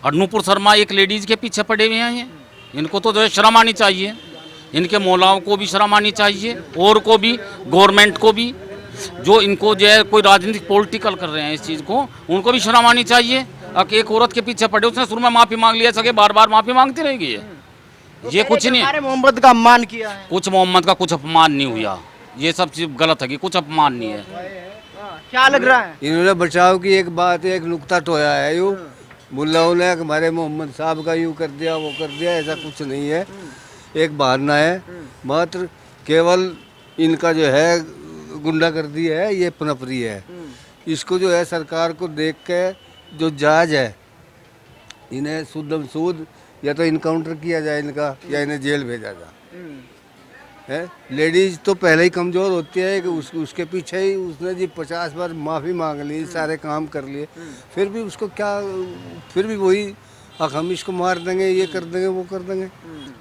और नूपुर शर्मा एक लेडीज के पीछे पड़े हुए हैं ये। इनको तो जो है शर्म आनी चाहिए, इनके मौलाओं को भी शर्म आनी चाहिए, और को भी, गवर्नमेंट को भी, जो इनको जो है कोई राजनीतिक पॉलिटिकल कर रहे हैं इस चीज़ को, उनको भी शर्म आनी चाहिए। अब एक औरत के पीछे पड़े, उसने शुरू में माफ़ी मांग लिया, सके बार बार माफ़ी मांगती रहेगी ये कुछ नहीं है। मोहम्मद का अपमान किया है। कुछ मोहम्मद का कुछ अपमान नहीं हुआ, ये सब चीज़ गलत है कि कुछ अपमान नहीं है। क्या लग रहा है? इन्होंने बचाव की एक बात, एक नुक्ता टोया है। यूँ मुल्लाओं ने हमारे मोहम्मद साहब का यूँ कर दिया, वो कर दिया, ऐसा कुछ नहीं है। एक बहाना है मात्र, केवल इनका जो है गुंडागर्दी है, ये पनप रही है। इसको जो है सरकार को देख के जो जज है, इन्हें शुद्धम शुद्ध या तो इनकाउंटर किया जाए इनका, या इन्हें जेल भेजा जाए। है लेडीज तो पहले ही कमज़ोर होती है कि उसके पीछे ही उसने जी 50 बार माफ़ी मांग ली, सारे काम कर लिए, फिर भी उसको क्या, फिर भी वही हम इसको मार देंगे, ये कर देंगे, वो कर देंगे।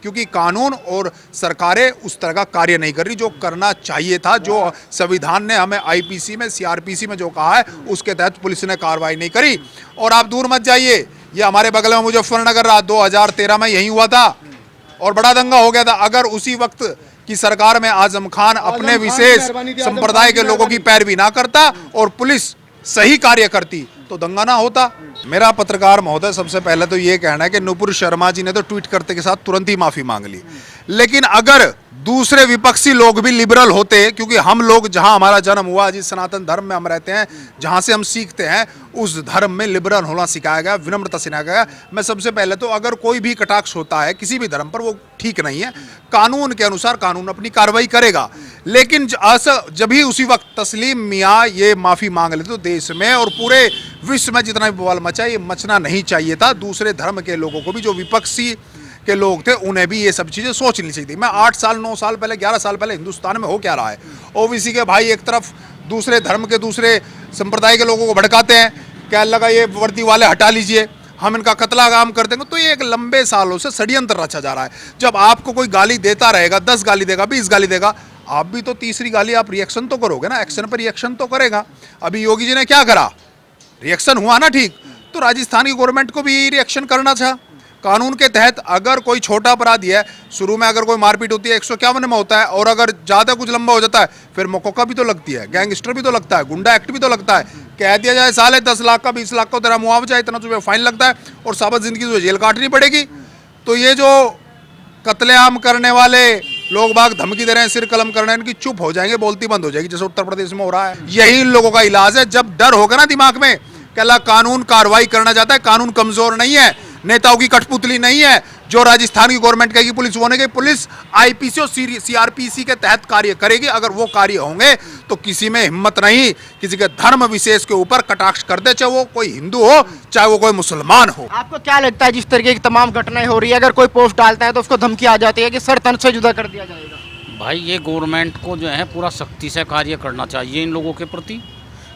क्योंकि कानून और सरकारें उस तरह का कार्य नहीं कर रही जो करना चाहिए था। जो संविधान ने हमें आईपीसी में, सीआरपीसी में जो कहा है, उसके तहत पुलिस ने कार्रवाई नहीं करी। और आप दूर मत जाइए, ये हमारे बगल में मुजफ्फरनगर रहा, 2013 में यही हुआ था और बड़ा दंगा हो गया था। अगर उसी वक्त की सरकार में आजम खान अपने विशेष संप्रदाय के लोगों की पैरवी ना करता और पुलिस सही कार्य करती तो दंगा ना होता। मेरा पत्रकार महोदय सबसे पहले तो ये कहना है कि नूपुर शर्मा जी ने तो ट्वीट करते के साथ तुरंत ही माफी मांग ली, लेकिन अगर दूसरे विपक्षी लोग भी लिबरल होते, क्योंकि हम लोग जहां हमारा जन्म हुआ, जिस सनातन धर्म में हम रहते हैं, जहां से हम सीखते हैं, उस धर्म में लिबरल होना सिखाया गया, विनम्रता सिखाया गया। मैं सबसे पहले तो अगर कोई भी कटाक्ष होता है किसी भी धर्म पर, वो ठीक नहीं है। कानून के अनुसार कानून अपनी कार्रवाई करेगा, लेकिन जब भी उसी वक्त तस्लीम मियाँ ये माफी मांग लेते तो देश में और पूरे विश्व में जितना भी बवाल मचा, ये मचना नहीं चाहिए था। दूसरे धर्म के लोगों को भी, जो विपक्षी के लोग थे, उन्हें भी ये सब चीज़ें सोचनी चाहिए थी। मैं 8 साल 9 साल पहले 11 साल पहले हिंदुस्तान में हो क्या रहा है, ओबीसी के भाई एक तरफ दूसरे धर्म के, दूसरे संप्रदाय के लोगों को भड़काते हैं, क्या लगा ये वर्दी वाले हटा लीजिए, हम इनका कतला काम कर देंगे। तो ये एक लंबे सालों से षड्यंत्र रचा जा रहा है। जब आपको कोई गाली देता रहेगा, 10 गाली देगा, 20 गाली देगा, आप भी तो तीसरी गाली आप रिएक्शन तो करोगे ना, एक्शन पर रिएक्शन तो करेगा। अभी योगी जी ने क्या करा, रिएक्शन हुआ ना, ठीक, तो राजस्थान की गवर्नमेंट को भी रिएक्शन करना था। कानून के तहत अगर कोई छोटा अपराधी है, शुरू में अगर कोई मारपीट होती है 151 में होता है, और अगर ज़्यादा कुछ लंबा हो जाता है फिर मकोका भी तो लगती है, गैंगस्टर भी तो लगता है, गुंडा एक्ट भी तो लगता है। कह दिया जाए साले 10 लाख का, 20 लाख का तेरा मुआवजा, इतना तुझे फाइन लगता है और साबत जिंदगी तुझे जेल काटनी पड़ेगी। तो ये जो कत्लेआम करने वाले लोग बाग धमकी दे रहे हैं, सिर कलम कर रहे हैं, इनकी चुप हो जाएंगे, बोलती बंद हो जाएगी, जैसे उत्तर प्रदेश में हो रहा है। यही इन लोगों का इलाज है। जब डर होगा ना दिमाग में कि अल्लाह कानून कार्रवाई करना चाहता है, कानून कमजोर नहीं है, नेताओं की कठपुतली नहीं है। जो राजस्थान की गवर्नमेंट कहेगी पुलिस होने की, पुलिस आईपीसी और सीआरपीसी के तहत कार्य करेगी। अगर वो कार्य होंगे तो किसी में हिम्मत नहीं किसी के धर्म विशेष के ऊपर कटाक्ष कर दे, चाहे वो कोई हिंदू हो, चाहे वो कोई मुसलमान हो। आपको क्या लगता है, जिस तरीके की तमाम घटनाएं हो रही है, अगर कोई पोस्ट डालता है तो उसको धमकी आ जाती है कि सर तन से जुदा कर दिया जाएगा? भाई ये गवर्नमेंट को जो है पूरा सख्ती से कार्य करना चाहिए इन लोगों के प्रति।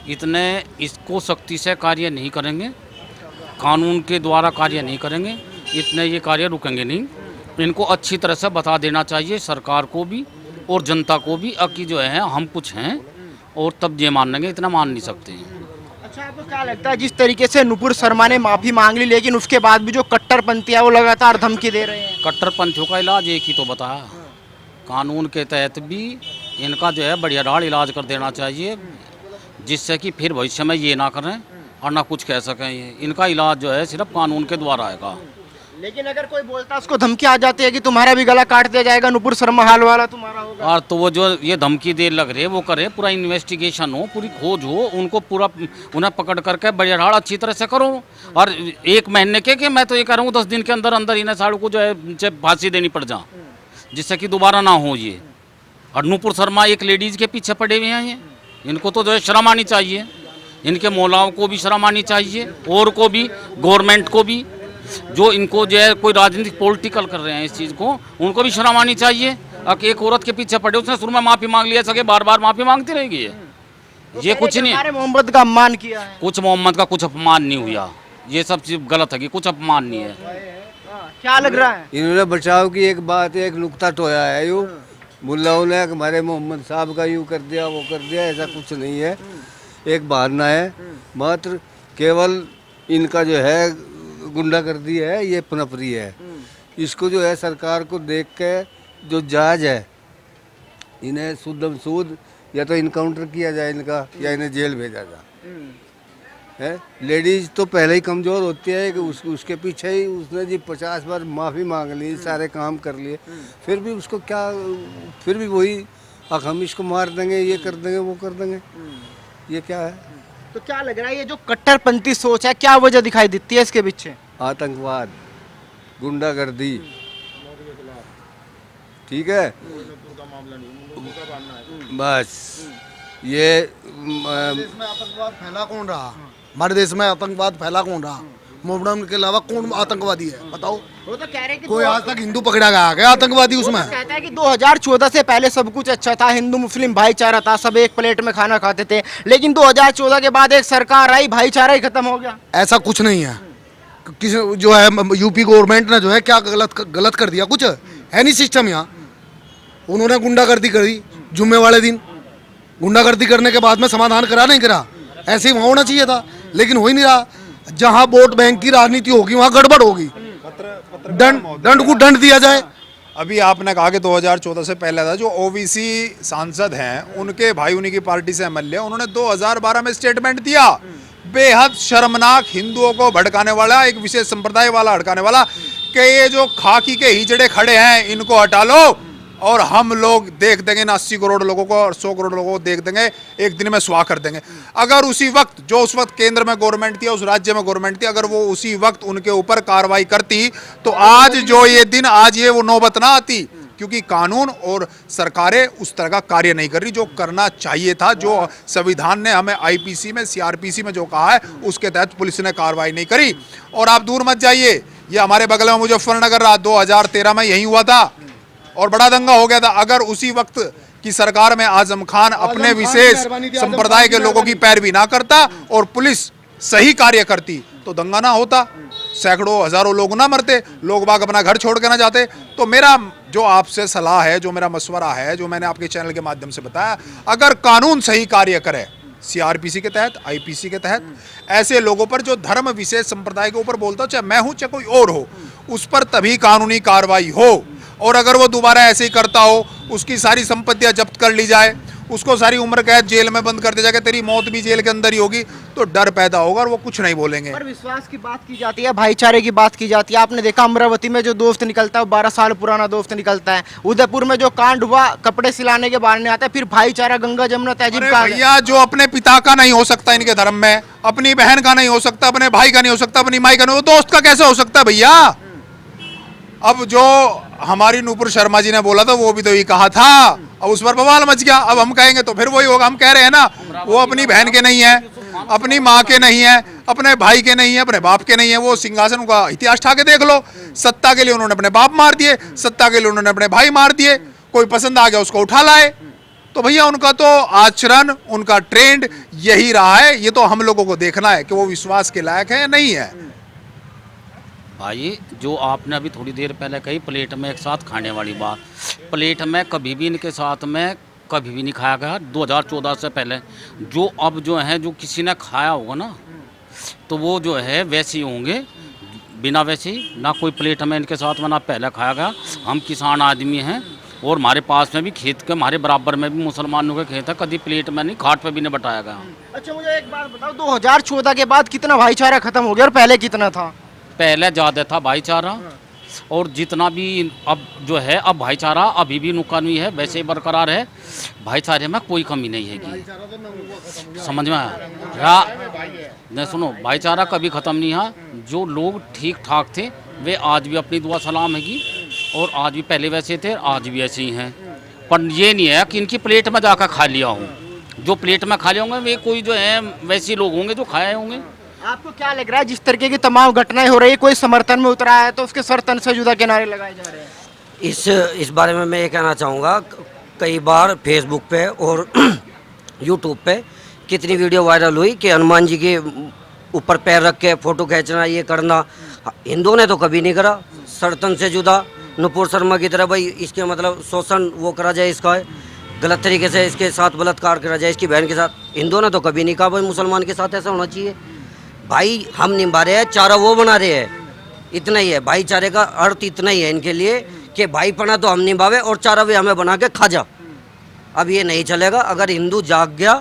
इतने इसको सख्ती से कार्य नहीं करेंगे, कानून के द्वारा कार्य नहीं करेंगे, इतने ये कार्य रुकेंगे नहीं। इनको अच्छी तरह से बता देना चाहिए सरकार को भी और जनता को भी कि जो है हम कुछ हैं और तब ये मान लेंगे, इतना मान नहीं सकते हैं। अच्छा, आपको क्या लगता है, जिस तरीके से नूपुर शर्मा ने माफी मांग ली, लेकिन उसके बाद भी जो कट्टरपंथी है वो लगातार धमकी दे रहे हैं? कट्टरपंथियों का इलाज एक ही तो बताया, कानून के तहत भी इनका जो है बढ़िया राड़ इलाज कर देना चाहिए, जिससे कि फिर भविष्य में ये ना करें और ना कुछ कह सकें। ये इनका इलाज जो है सिर्फ कानून के द्वारा आएगा। लेकिन अगर कोई बोलता है, उसको धमकी आ जाती है कि तुम्हारा भी गला काट दिया जाएगा, नूपुर शर्मा हाल वाला तुम्हारा होगा। और तो वो जो ये धमकी दे लग रहे वो करे, पूरा इन्वेस्टिगेशन हो, पूरी खोज हो, उनको पूरा उन्हें पकड़ करके बढ़िया राड़ अच्छी तरह से करो। और 1 महीने के मैं तो ये कह रहा हूँ 10 दिन के अंदर अंदर इन्हें साड़ू को जो है फांसी देनी पड़ जा, जिससे कि दोबारा ना हो ये। और नूपुर शर्मा एक लेडीज़ के पीछे पड़े हुए हैं ये, इनको तो जो है शर्म आनी चाहिए, इनके मौलाओं को भी शर्म आनी चाहिए, और को भी, गवर्नमेंट को भी, जो इनको जो है कोई राजनीतिक पॉलिटिकल कर रहे हैं इस चीज़ को, उनको भी शर्म आनी चाहिए। अब एक औरत के पीछे पड़े, उसने शुरू में माफ़ी मांग लिया, सके बार बार माफ़ी मांगती रहेगी ये कुछ नहीं है। मोहम्मद का अपमान किया है। कुछ मोहम्मद का कुछ अपमान नहीं हुआ, ये सब चीज़ गलत है कि कुछ अपमान नहीं है। क्या लग रहा है? इन्होंने बचाव की एक बात, एक नुक्ता टोया है। यूँ मुल्लाओं ने हमारे मोहम्मद साहब का यूँ कर दिया, वो कर दिया, ऐसा कुछ नहीं है। एक बहाना है मात्र, केवल इनका जो है गुंडागर्दी है, ये पनप रही है। इसको जो है सरकार को देख के जो जज है, इन्हें शुद्ध सूद या तो इनकाउंटर किया जाए इनका, या इन्हें जेल भेजा जाए। है लेडीज तो पहले ही कमज़ोर होती है कि उसके पीछे ही उसने जी 50 बार माफ़ी मांग ली, सारे काम कर लिए, फिर भी उसको क्या, फिर भी वही हम इसको मार देंगे, ये कर देंगे, वो कर देंगे। ये क्या है? तो क्या लग रहा है ये जो कट्टरपंथी सोच है, क्या वजह दिखाई देती है इसके पीछे? आतंकवाद, गुंडागर्दी, ठीक है, बस ये देश में आतंकवाद फैला कौन रहा? हमारे देश में आतंकवाद फैला कौन रहा? मोहम्मद के अलावा कौन आतंकवादी है बताओ? वो तो कह रहे हैं कि कोई आज तक हिंदू पकड़ा गया क्या आतंकवादी वो तो उसमें? कहता है कि 2014 से पहले सब कुछ अच्छा था, हिंदू मुस्लिम भाईचारा था, सब एक प्लेट में खाना खाते थे, लेकिन 2014 के बाद एक सरकार आई, भाईचारा ही खत्म हो गया। ऐसा कुछ नहीं है। किसी जो है यूपी गवर्नमेंट ने जो है क्या गलत कर दिया? कुछ है नहीं सिस्टम यहाँ। उन्होंने गुंडागर्दी करी जुम्मे वाले दिन, गुंडागर्दी करने के बाद में समाधान करा नहीं करा, ऐसे ही वहाँ होना चाहिए था, लेकिन हो ही नहीं रहा। जहाँ वोट बैंक की राजनीति होगी वहाँ गड़बड़ होगी, दंड को दंड दिया जाए। अभी आपने कहा कि 2014 से पहले था, जो ओबीसी सांसद हैं उनके भाई उन्हीं की पार्टी से एमएलए, उन्होंने 2012 में स्टेटमेंट दिया, बेहद शर्मनाक, हिंदुओं को भड़काने वाला, एक विशेष संप्रदाय वाला भड़काने वाला, कि ये जो खाकी के हिजड़े खड़े हैं इनको हटा लो और हम लोग देख देंगे ना 80 करोड़ लोगों को और 100 करोड़ लोगों को देख देंगे, एक दिन में स्वाह कर देंगे। अगर उसी वक्त जो उस वक्त केंद्र में गवर्नमेंट थी, उस राज्य में गवर्नमेंट थी, अगर वो उसी वक्त उनके ऊपर कार्रवाई करती तो आज जो ये दिन, आज ये वो नौबत ना आती, क्योंकि कानून और सरकारें उस तरह का कार्य नहीं कर रही जो करना चाहिए था। जो संविधान ने हमें आईपीसी में, सीआरपीसी में जो कहा है उसके तहत पुलिस ने कार्रवाई नहीं करी। और आप दूर मत जाइए, ये हमारे बगल में मुजफ्फरनगर रहा, 2013 में यही हुआ था और बड़ा दंगा हो गया था। अगर उसी वक्त की सरकार में आजम खान अपने विशेष संप्रदाय के लोगों की पैरवी ना करता और पुलिस सही कार्य करती तो दंगा ना होता, सैकड़ों हजारों लोग ना मरते, लोग बाग अपना घर छोड़ के ना जाते। तो मेरा जो आपसे सलाह है, जो मेरा मशवरा है, जो मैंने आपके चैनल के माध्यम से बताया, अगर कानून सही कार्य करे सीआरपीसी के तहत, आईपीसी के तहत, ऐसे लोगों पर जो धर्म विशेष संप्रदाय के ऊपर बोलता हो, चाहे मैं हूं चाहे कोई और हो, उस पर तभी कानूनी कार्रवाई हो। और अगर वो दोबारा ऐसे ही करता हो, उसकी सारी संपत्तियां जब्त कर ली जाए, उसको सारी उम्र कैद जेल में बंद कर दिया जाए, तेरी मौत भी जेल के अंदर ही होगी, तो डर पैदा होगा और वो कुछ नहीं बोलेंगे। पर विश्वास की बात की जाती है, भाईचारे की बात की जाती है। आपने देखा अमरावती में जो दोस्त निकलता है, 12 साल पुराना दोस्त निकलता है। उदयपुर में जो कांड हुआ, कपड़े सिलाने के बारे में आता है, फिर भाईचारा, गंगा जमुना तहजीब का। भैया, जो अपने पिता का नहीं हो सकता इनके धर्म में, अपनी बहन का नहीं हो सकता, अपने भाई का नहीं हो सकता, अपनी माई का नहीं, वो दोस्त का कैसे हो सकता है भैया? अब जो हमारी नूपुर शर्मा जी ने बोला था वो भी तो ये कहा था, अब उस पर बवाल मच गया। अब हम कहेंगे तो फिर वही होगा। हम कह रहे हैं ना, वो अपनी बहन के नहीं है, अपनी माँ के नहीं है, अपने भाई के नहीं है, अपने बाप के नहीं है। वो सिंहासन का इतिहास उठा के देख लो, सत्ता के लिए उन्होंने अपने बाप मार दिए, सत्ता के लिए उन्होंने अपने भाई मार दिए, कोई पसंद आ गया उसको उठा लाए। तो भैया उनका तो आचरण, उनका ट्रेंड यही रहा है। ये तो हम लोगों को देखना है कि वो विश्वास के लायक है या नहीं है। भाई, जो आपने अभी थोड़ी देर पहले कही प्लेट में एक साथ खाने वाली बात, प्लेट में कभी भी इनके साथ में कभी भी नहीं खाया गया 2014 से पहले। जो अब जो है, जो किसी ने खाया होगा ना, तो वो जो है वैसे ही होंगे, बिना वैसे ही, ना कोई प्लेट में इनके साथ में ना पहले खाया गया। हम किसान आदमी हैं और हमारे पास में भी खेत के, हमारे बराबर में भी मुसलमानों के खेत है, कभी प्लेट में नहीं, खाट पे भी नहीं बटाया गया। अच्छा, मुझे एक बात बताओ, 2014 के बाद कितना भाईचारा खत्म हो गया और पहले कितना था? पहले ज़्यादा था भाईचारा, और जितना भी अब जो है, अब भाईचारा अभी भी नुकसान है, वैसे ही बरकरार है। भाईचारे में कोई कमी नहीं है, समझ में आया? नहीं, सुनो, भाईचारा कभी ख़त्म नहीं है। जो लोग ठीक ठाक थे वे आज भी अपनी दुआ सलाम हैगी, और आज भी पहले वैसे थे, आज भी ऐसे ही हैं। पर ये नहीं है कि इनकी प्लेट में जाकर खा लिया हूँ। जो प्लेट में खा लिए होंगे वे कोई जो है वैसे लोग होंगे जो खाए होंगे। आपको क्या लग रहा है, जिस तरीके की तमाम घटनाएं हो रही है, कोई समर्थन में उतरा है तो उसके सर तन से जुदा के नारे लगाए जा रहे हैं? इस बारे में मैं ये कहना चाहूँगा, कई बार फेसबुक पे और यूट्यूब पे कितनी वीडियो वायरल हुई कि हनुमान जी के ऊपर पैर रख के फ़ोटो खींचना, ये करना। हिंदुओं ने तो कभी नहीं करा। सर तन से जुदा नुपुर शर्मा की तरह, भाई इसके मतलब शोषण वो करा जाए, इसका गलत तरीके से इसके साथ बलात्कार करा जाए, इसकी बहन के साथ। हिंदुओं ने तो कभी नहीं कहा भाई मुसलमान के साथ ऐसा होना चाहिए। भाई हम निभा रहे हैं, चारा वो बना रहे हैं, इतना ही है भाईचारे का अर्थ, इतना ही है इनके लिए कि भाईपना तो हम निभावे और चारा भी हमें बना के खा जा। अब ये नहीं चलेगा। अगर हिंदू जाग गया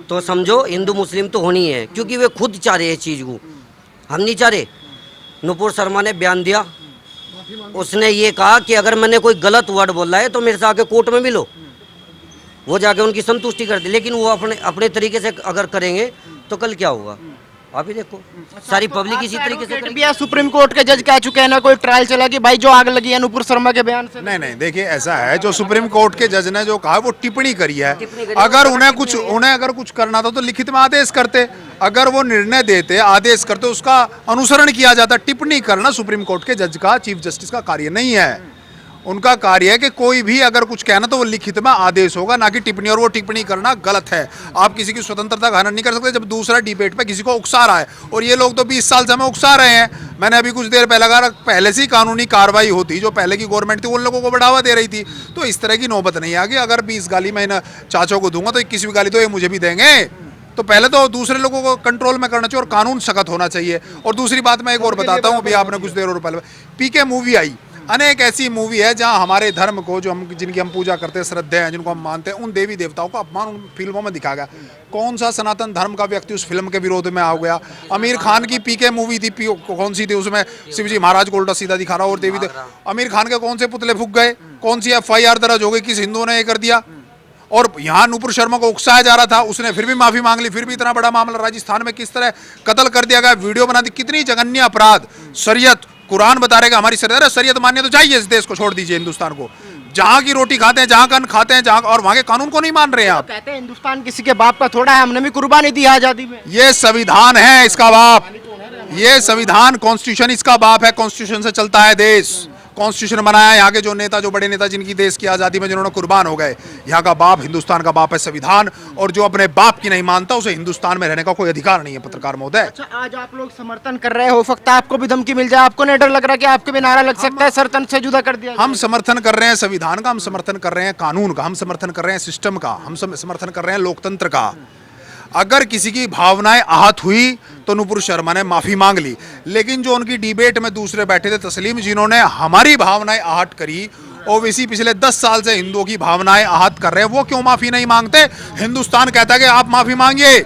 तो समझो हिंदू मुस्लिम तो होनी है, क्योंकि वे खुद चाह रहे हैं चीज़ को, हम नहीं चाह रहे। नुपुर शर्मा ने बयान दिया, उसने ये कहा कि अगर मैंने कोई गलत वर्ड बोला है तो मेरे से आके कोर्ट में मिलो, वो जाके उनकी संतुष्टि कर दी। लेकिन वो अपने अपने तरीके से अगर करेंगे तो कल क्या होगा आप ही देखो, सारी पब्लिक इसी तरीके से भी है, सुप्रीम कोर्ट के जज कह चुके हैं ना, कोई ट्रायल चला कि भाई जो आग लगी है नुपुर शर्मा के बयान से। नहीं नहीं, देखिए ऐसा है, जो सुप्रीम कोर्ट के जज ने जो कहा वो टिप्पणी करी है। अगर उन्हें अगर कुछ करना था तो लिखित में आदेश करते, अगर वो निर्णय देते, आदेश करते, उसका अनुसरण किया जाता। टिप्पणी करना सुप्रीम कोर्ट के जज का, चीफ जस्टिस का कार्य नहीं है। उनका कार्य है कि कोई भी अगर कुछ कहना तो वो लिखित में आदेश होगा, ना कि टिप्पणी। और वो टिप्पणी करना गलत है। आप किसी की स्वतंत्रता का हनन नहीं कर सकते। जब दूसरा डिबेट पे किसी को उकसा रहा है, और ये लोग तो 20 साल से हमें उकसा रहे हैं। मैंने अभी कुछ देर पहले से ही कानूनी कार्रवाई होती, जो पहले की गवर्नमेंट थी उन लोगों को बढ़ावा दे रही थी, तो इस तरह की नौबत नहीं आ गई। अगर 20 गाली मैं इन चाचों को दूंगा तो 21वीं गाली तो ये मुझे भी देंगे। तो पहले तो दूसरे लोगों को कंट्रोल में करना चाहिए और कानून सख्त होना चाहिए। और दूसरी बात मैं एक और बताता हूँ, अभी आपने कुछ देर और पहले पीके मूवी आई, अनेक ऐसी मूवी है जहां हमारे धर्म को, जो हम जिनकी हम पूजा करते हैं, श्रद्धे हैं, जिनको हम मानते हैं, उन देवी देवताओं का अपमान उन फिल्मों में दिखा गया। कौन सा सनातन धर्म का व्यक्ति उस फिल्म के विरोध में आ गया? आमिर खान की पीके मूवी थी, कौन सी थी, उसमें शिवजी महाराज को उल्टा सीधा दिखा रहा, और देवी आमिर खान के कौन से पुतले फूक गए, कौन सी FIR दर्ज हो गई, किस हिंदुओं ने ये कर दिया? और यहाँ नुपुर शर्मा को उकसाया जा रहा था, उसने फिर भी माफी मांग ली, फिर भी इतना बड़ा मामला। राजस्थान में किस तरह कत्ल कर दिया गया, वीडियो बना दी, कितनी जघन्य अपराध। शरीयत, कुरान बता रहे हमारी शरीयत मान्य तो चाहिए, इस देश को छोड़ दीजिए, हिंदुस्तान को। जहाँ की रोटी खाते हैं, जहाँ का अन्न खाते हैं, जहाँ, और वहाँ के कानून को नहीं मान रहे हैं आप। कहते हैं हिंदुस्तान किसी के बाप का थोड़ा है, हमने भी कुर्बानी दी आजादी में। ये संविधान है इसका बाप, ये संविधान, कॉन्स्टिट्यूशन इसका बाप है। कॉन्स्टिट्यूशन से चलता है देश, कॉन्स्टिट्यूशन बनाया। यहाँ के जो नेता, जो बड़े नेता जिनकी देश की आज़ादी में जिन्होंने कुर्बान हो गए, यहाँ का बाप, हिंदुस्तान का बाप है संविधान। और जो अपने बाप की नहीं मानता, उसे हिंदुस्तान में रहने का कोई अधिकार नहीं है, पत्रकार महोदय। अच्छा, आज आप लोग समर्थन कर रहे हो सकता है आपको भी धमकी मिल जाए, आपको नहीं डर लग रहा कि आपके भी नारा लग सकता है, सर तन से जुदा कर दिया? हम समर्थन कर रहे हैं संविधान का, हम समर्थन कर रहे हैं कानून का, हम समर्थन कर रहे हैं सिस्टम का, हम समर्थन कर रहे हैं लोकतंत्र का। अगर किसी की भावनाएं आहत हुई तो नुपुर शर्मा ने माफी मांग ली, लेकिन जो उनकी डिबेट में दूसरे बैठे थे तस्लीम, जिन्होंने हमारी भावनाएं आहत करी, ओवैसी पिछले 10 साल से हिंदुओं की भावनाएं आहत कर रहे हैं, वो क्यों माफी नहीं मांगते? हिंदुस्तान कहता है कि आप माफी मांगिए,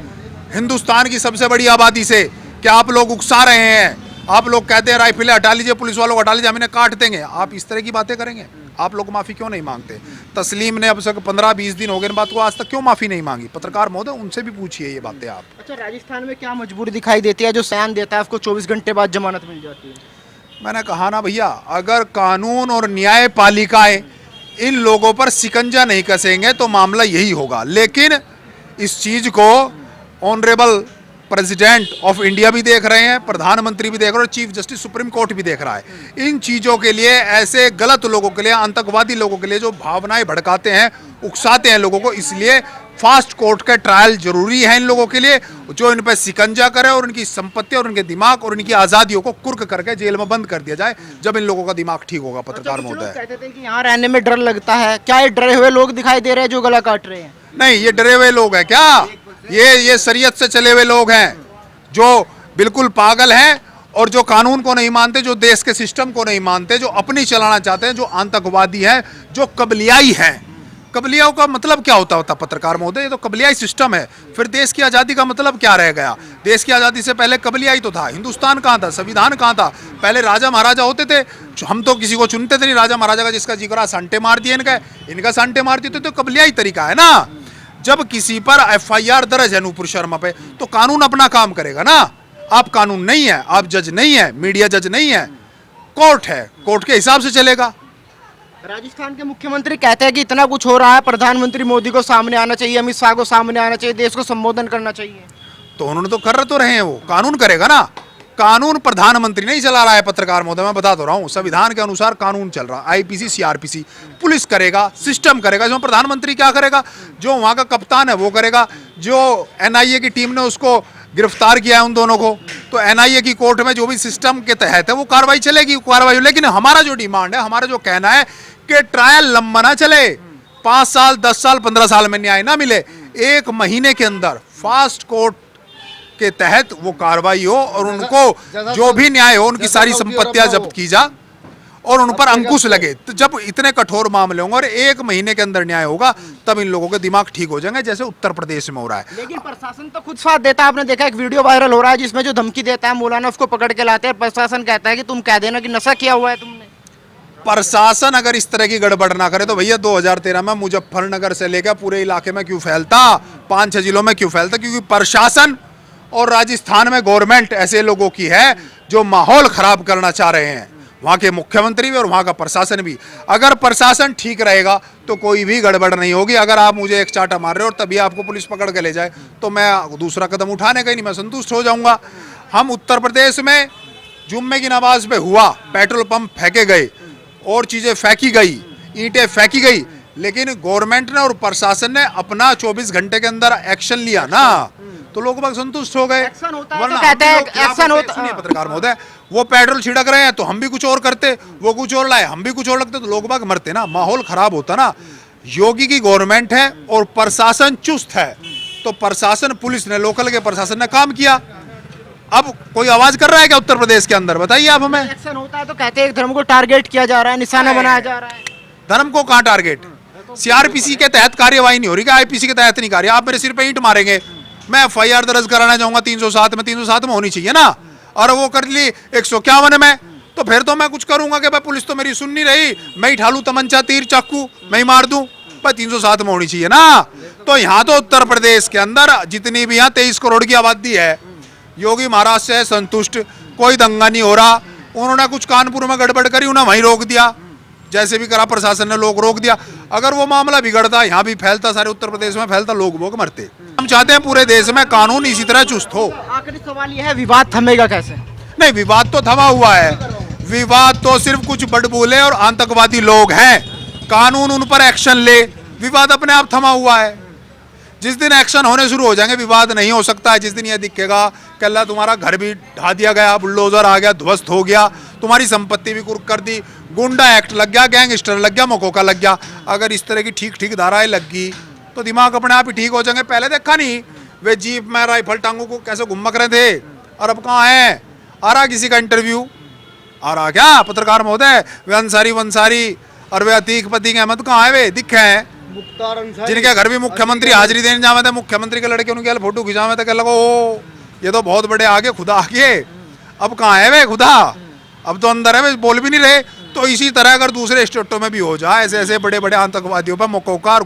हिंदुस्तान की सबसे बड़ी आबादी से। क्या आप लोग उकसा रहे हैं? आप लोग कहते हैं राइफलें हटा लीजिए, पुलिस वालों को हटा लीजिए, हम इन्हें काट देंगे। आप इस तरह की बातें करेंगे? आप लोग माफी क्यों नहीं मांगते? तस्लीम ने अब तक 15-20 दिन हो गए इन बात को, आज तक क्यों माफी नहीं मांगी? पत्रकार महोदय, उनसे भी पूछिए ये बातें आप। अच्छा, राजस्थान में क्या मजबूरी दिखाई देती है जो सयान देता है उसको 24 घंटे बाद जमानत मिल जाती है? मैंने कहा ना भैया, अगर कानून और न्यायपालिकाएं इन लोगों पर शिकंजा नहीं कसेंगे तो मामला यही होगा। लेकिन इस चीज को ऑनरेबल प्रेसिडेंट ऑफ इंडिया भी देख रहे हैं, प्रधानमंत्री भी देख रहे हैं, और चीफ जस्टिस सुप्रीम कोर्ट भी देख रहा है। इन चीज़ों के लिए, ऐसे गलत लोगों के लिए, आतंकवादी लोगों के लिए, जो भावनाएं भड़काते हैं, उकसाते हैं लोगों को, इसलिए फास्ट कोर्ट का ट्रायल जरूरी है इन लोगों के लिए, जो इन पर शिकंजा करे और उनकी संपत्ति और उनके दिमाग और उनकी आज़ादियों को कुर्क करके जेल में बंद कर दिया जाए, जब इन लोगों का दिमाग ठीक होगा। पत्रकार महोदय, कहते थे कि यहाँ रहने में डर लगता है, क्या ये डरे हुए लोग दिखाई दे रहे हैं जो गला काट रहे हैं? नहीं, ये डरे हुए लोग हैं क्या? ये शरीयत से चले हुए लोग हैं, जो बिल्कुल पागल हैं और जो कानून को नहीं मानते, जो देश के सिस्टम को नहीं मानते, जो अपनी चलाना चाहते हैं, जो आतंकवादी हैं, जो कबलियाई हैं। कबलियाओं का मतलब क्या होता पत्रकार महोदय? ये तो कबलियाई सिस्टम है। फिर देश की आज़ादी का मतलब क्या रह गया? देश की आज़ादी से पहले कबलियाई तो था। हिंदुस्तान कहाँ था? संविधान कहाँ था? पहले राजा महाराजा होते थे, हम तो किसी को चुनते थे नहीं। राजा महाराजा का जिसका जिक्र, सांटे मार दिए इनका सांटे मार दिए, तो कबलियाई तरीका है ना। जब किसी पर FIR दर्ज है नुपुर शर्मा पे, तो कानून अपना काम करेगा ना। आप कानून नहीं है, आप जज नहीं है, मीडिया जज नहीं है, कोर्ट है, कोर्ट के हिसाब से चलेगा। राजस्थान के मुख्यमंत्री कहते हैं कि इतना कुछ हो रहा है, प्रधानमंत्री मोदी को सामने आना चाहिए, अमित शाह को सामने आना चाहिए, देश को संबोधन करना चाहिए। तो उन्होंने तो कर तो रहे हैं, वो कानून करेगा ना। कानून प्रधानमंत्री नहीं चला रहा है पत्रकार महोदय, मैं बता तो रहा हूँ। संविधान के अनुसार कानून चल रहा है, IPC CRPC, पुलिस करेगा, सिस्टम करेगा। जो प्रधानमंत्री क्या करेगा? जो वहाँ का कप्तान है वो करेगा। जो NIA की टीम ने उसको गिरफ्तार किया है उन दोनों को, तो NIA की कोर्ट में जो भी सिस्टम के तहत है वो कार्रवाई चलेगी, कार्रवाई। लेकिन हमारा जो डिमांड है, हमारा जो कहना है कि ट्रायल लंबा ना चले, 5 साल 10 साल 15 साल में न्याय ना मिले, 1 महीने के अंदर फास्ट कोर्ट के तहत वो कार्रवाई हो और उनको जो भी न्याय हो उनकी सारी संपत्तियां जब्त की जा और उन पर अंकुश लगे। तो जब इतने कठोर मामले होंगे और 1 महीने के अंदर न्याय होगा तब इन लोगों के दिमाग ठीक हो जाएंगे, जैसे उत्तर प्रदेश में हो रहा है। लेकिन प्रशासन तो खुद साथ देता है। आपने देखा एक वीडियो वायरल हो रहा है जिसमें जो धमकी देता है मौलाना उसको पकड़ के लाते हैं, प्रशासन कहता है कि तुम कह देना कि नशा किया हुआ है तुमने। प्रशासन अगर इस तरह की गड़बड़ ना करे तो भैया 2013 में मुजफ्फरनगर से लेकर पूरे इलाके में क्यों फैलता, 5-6 जिलों में क्यों फैलता? क्योंकि प्रशासन और राजस्थान में गवर्नमेंट ऐसे लोगों की है जो माहौल खराब करना चाह रहे हैं, वहाँ के मुख्यमंत्री भी और वहाँ का प्रशासन भी। अगर प्रशासन ठीक रहेगा तो कोई भी गड़बड़ नहीं होगी। अगर आप मुझे एक चाटा मार रहे हो और तभी आपको पुलिस पकड़ के ले जाए तो मैं दूसरा कदम उठाने का ही नहीं, मैं संतुष्ट हो जाऊंगा। हम उत्तर प्रदेश में जुम्मे की नमाज पे हुआ, पेट्रोल पंप फेंके गए और चीज़ें फेंकी गई, ईंटें फेंकी गई, लेकिन गवर्नमेंट ने और प्रशासन ने अपना 24 घंटे के अंदर एक्शन लिया ना, तो लोग बाग संतुष्ट हो गए। एक्शन होता है वरना तो कहते हम हैं लोग क्या एक्शन बोलते हैं, होता सुनिए पत्रकार महोदय, वो पेट्रोल छिड़क रहे हैं तो हम भी कुछ और करते, वो कुछ और लाए हम भी कुछ और लगते, तो लोग बाग मरते ना, माहौल खराब होता ना। योगी की गवर्नमेंट है और प्रशासन चुस्त है, तो प्रशासन, पुलिस ने, लोकल के प्रशासन ने काम किया। अब कोई आवाज कर रहा है क्या उत्तर प्रदेश के अंदर? बताइए आप हमें। एक्शन होता है तो कहते हैं एक धर्म को टारगेट किया जा रहा है, निशाना बनाया जा रहा है। धर्म को कहाँ टारगेट? सीआरपीसी के तहत कार्यवाही नहीं हो रही क्या? आईपीसी के तहत नहीं कार्य? आप मेरे सिर पे ईंट मारेंगे, मैं एफआईआर दर्ज कराना चाहूंगा 307 में, 307 में होनी चाहिए ना, और वो कर ली 151 में, तो फिर तो मैं कुछ करूंगा कि भाई पुलिस तो मेरी सुन नहीं रही, मैं ही ठालू तमंचा, तीर, चाकू, मैं ही मार दूं, पर 307 में होनी चाहिए ना। तो यहाँ तो उत्तर प्रदेश के अंदर जितनी भी यहाँ 23 करोड़ की आबादी है, योगी महाराज से संतुष्ट, कोई दंगा नहीं हो रहा। उन्होंने कुछ कानपुर में गड़बड़ करी, उन्हें वहीं रोक दिया, जैसे भी करा प्रशासन ने, लोग रोक दिया। अगर वो मामला बिगड़ता, यहाँ भी फैलता, सारे उत्तर प्रदेश में फैलता, लोग वो मरते। हम चाहते हैं पूरे देश में कानून इसी तरह चुस्त हो। आखिरी सवाल ये है, विवाद थमेगा कैसे? नहीं, विवाद तो थमा हुआ है, विवाद तो सिर्फ कुछ बड़बोले और आतंकवादी लोग हैं। कानून उन पर एक्शन ले, विवाद अपने आप थमा हुआ है। जिस दिन एक्शन होने शुरू हो जाएंगे विवाद नहीं हो सकता है। जिस दिन यह दिखेगा कि अल्लाह तुम्हारा घर भी ढा दिया गया, बुलडोजर आ गया, ध्वस्त हो गया, तुम्हारी संपत्ति भी कुर्क कर दी, गुंडा एक्ट लग गया, गैंगस्टर लग गया, मकोका लग गया, अगर इस तरह की ठीक ठीक धाराएं लग गई तो दिमाग अपने आप ही ठीक हो जाएंगे। पहले देखा नहीं वे जीप में राइफल टांगों को कैसे घुमक रहे थे, और अब कहाँ है? आ रहा किसी का इंटरव्यू आ रहा क्या पत्रकार महोदय? वे अंसारी वंसारी और वे अतीक पतीक अहमद कहाँ है? वे दिखे हैं जिनके घर भी मुख्यमंत्री हाजिरी देने जावे थे, मुख्यमंत्री के लड़के उनके फोटो खिंचावे थे, कह लगा ओ ये तो बहुत बड़े आगे खुदा आगे। अब कहाँ है वे खुदा? अब तो अंदर है, वे बोल भी नहीं रहे। तो इसी तरह अगर दूसरे स्टेटों में भी हो जाए, ऐसे ऐसे बड़े बड़े आतंकवादियों पर मकोका और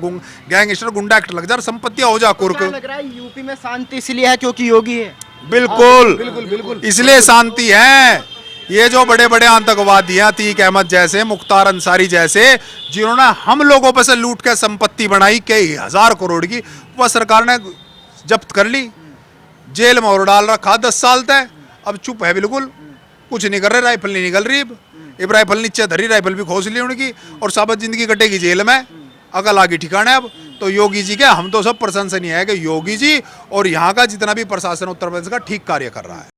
गैंगस्टर गुंडा एक्ट लग जाए, संपत्तियां हो जा कुर्क। लग रहा है यूपी में शांति इसलिए है क्योंकि योगी है। बिल्कुल बिल्कुल, इसलिए शांति है। ये जो बड़े बड़े आतंकवादी हैं, अतीक अहमद जैसे, मुख्तार अंसारी जैसे, जिन्होंने हम लोगों पर से लूट के संपत्ति बनाई कई 1000 करोड़ की, वह सरकार ने जब्त कर ली, जेल में और डाल रखा 10 साल तक। अब चुप है, बिल्कुल कुछ नहीं कर रहे, राइफल नहीं निकल रही। अब राइफल नीचे धरी, राइफल भी खोस ली उनकी, और साबत जिंदगी कटेगी जेल में, अकल आगे ठिकाने। अब तो योगी जी के हम तो सब प्रशंसनीय है कि योगी जी और यहाँ का जितना भी प्रशासन उत्तर प्रदेश का ठीक कार्य कर रहा है।